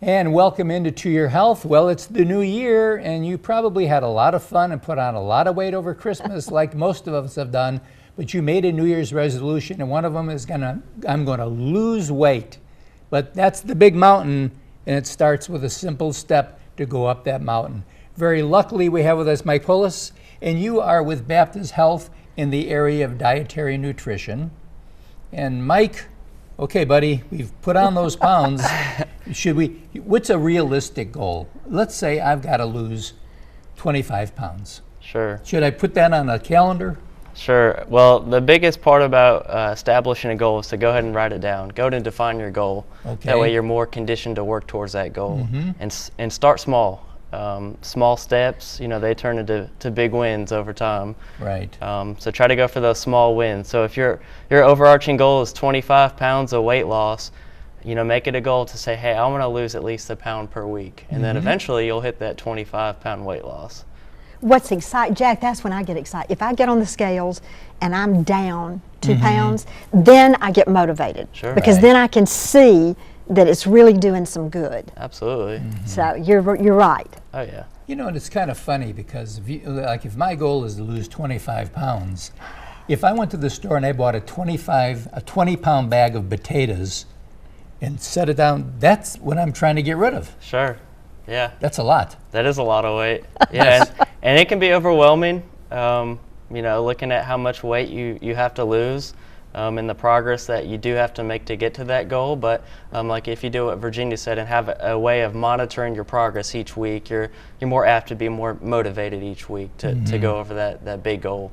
And welcome into To Your Health. Well, it's the new year, and you probably had a lot of fun and put on a lot of weight over Christmas, like most of us have done. But you made a New Year's resolution, and one of them is I'm gonna lose weight. But that's the big mountain, and it starts with a simple step to go up that mountain. Very luckily, we have with us Mike Polis, and you are with Baptist Health in the area of dietary nutrition. And Mike, okay, buddy, we've put on those pounds. What's a realistic goal? Let's say I've got to lose 25 pounds. Sure. Should I put that on a calendar? Sure. Well, the biggest part about establishing a goal is to go ahead and write it down. Go ahead and define your goal. Okay. That way you're more conditioned to work towards that goal. And start small. Small steps, they turn into big wins over time. Right. So try to go for those small wins. So if your overarching goal is 25 pounds of weight loss, make it a goal to say, hey, I want to lose at least a pound per week. And then eventually you'll hit that 25-pound weight loss. What's exciting, Jack, that's when I get excited. If I get on the scales and I'm down 2 pounds, then I get motivated. Sure. Because then I can see that it's really doing some good. Absolutely. So you're right. Oh, yeah. And it's kind of funny because if my goal is to lose 25 pounds, if I went to the store and I bought a 20-pound bag of potatoes and set it down, that's what I'm trying to get rid of. Sure. Yeah. That's a lot. That is a lot of weight. Yeah, and it can be overwhelming, looking at how much weight you have to lose and the progress that you do have to make to get to that goal. But like if you do what Virginia said and have a way of monitoring your progress each week, you're more apt to be more motivated each week to go over that big goal.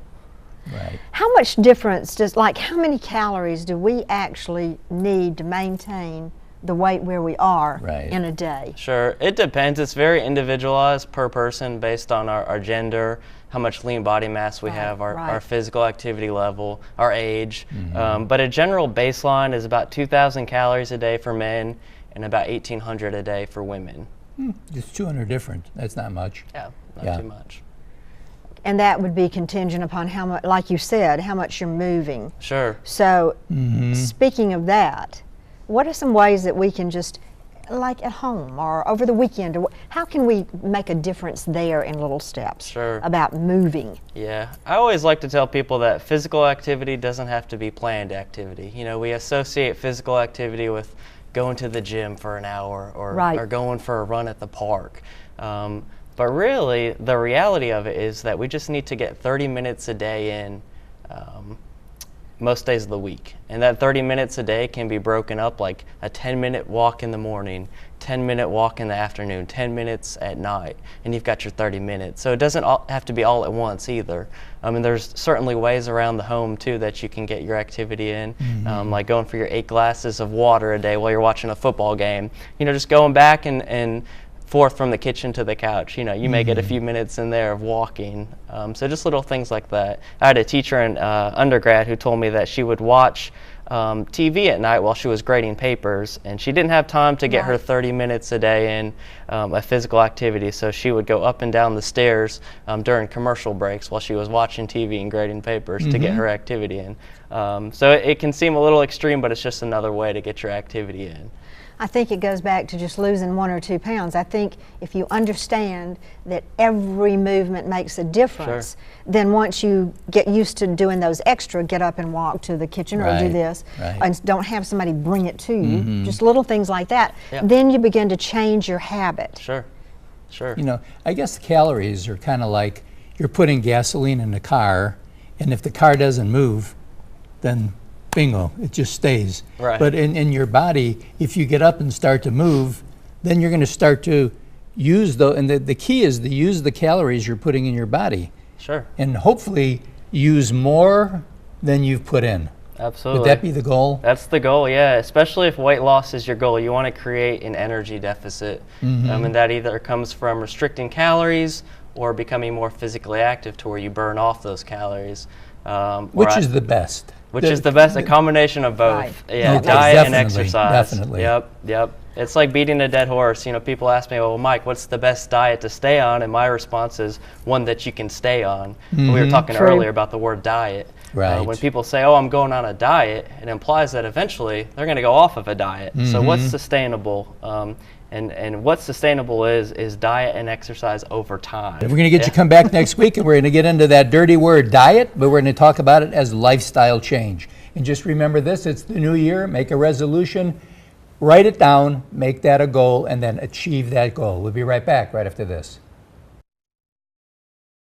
Right. How much difference how many calories do we actually need to maintain the weight where we are in a day? Sure. It depends. It's very individualized per person based on our gender, how much lean body mass we have, our physical activity level, our age. But a general baseline is about 2,000 calories a day for men and about 1,800 a day for women. Just 200 different. That's not much. Yeah, not too much. And that would be contingent upon how much, like you said, how much you're moving. Sure. So speaking of that, what are some ways that we can just, like at home or over the weekend, or how can we make a difference there in little steps about moving? Yeah, I always like to tell people that physical activity doesn't have to be planned activity. We associate physical activity with going to the gym for an hour or going for a run at the park. But really, the reality of it is that we just need to get 30 minutes a day in most days of the week. And that 30 minutes a day can be broken up like a 10-minute walk in the morning, 10-minute walk in the afternoon, 10 minutes at night, and you've got your 30 minutes. So it doesn't have to be all at once either. And there's certainly ways around the home too that you can get your activity in, like going for your 8 glasses of water a day while you're watching a football game. Just going back and forth from the kitchen to the couch. You may get a few minutes in there of walking. So just little things like that. I had a teacher in undergrad who told me that she would watch TV at night while she was grading papers, and she didn't have time to get her 30 minutes a day in a physical activity, so she would go up and down the stairs during commercial breaks while she was watching TV and grading papers to get her activity in. So it can seem a little extreme, but it's just another way to get your activity in. I think it goes back to just losing 1 or 2 pounds. I think if you understand that every movement makes a difference, then once you get used to doing those extra, get up and walk to the kitchen or do this, and don't have somebody bring it to you, just little things like that, then you begin to change your habit. Sure. I guess calories are kind of like you're putting gasoline in the car, and if the car doesn't move, then bingo, it just stays. But in your body, if you get up and start to move, then you're going to start to use and the key is to use the calories you're putting in your body. And hopefully use more than you've put in. Absolutely. Would that be the goal? That's the goal, yeah. Especially if weight loss is your goal. You want to create an energy deficit. And that either comes from restricting calories or becoming more physically active to where you burn off those calories. Which is the best? Which is the best? A combination of both. Yeah, diet and exercise. Definitely. Yep. It's like beating a dead horse. People ask me, well, Mike, what's the best diet to stay on? And my response is one that you can stay on. We were talking earlier about the word diet. When people say, oh, I'm going on a diet, it implies that eventually they're going to go off of a diet. So what's sustainable? And what sustainable is diet and exercise over time. And we're going to get you come back next week, and we're going to get into that dirty word diet, but we're going to talk about it as lifestyle change. And just remember this, it's the new year, make a resolution, write it down, make that a goal, and then achieve that goal. We'll be right back right after this.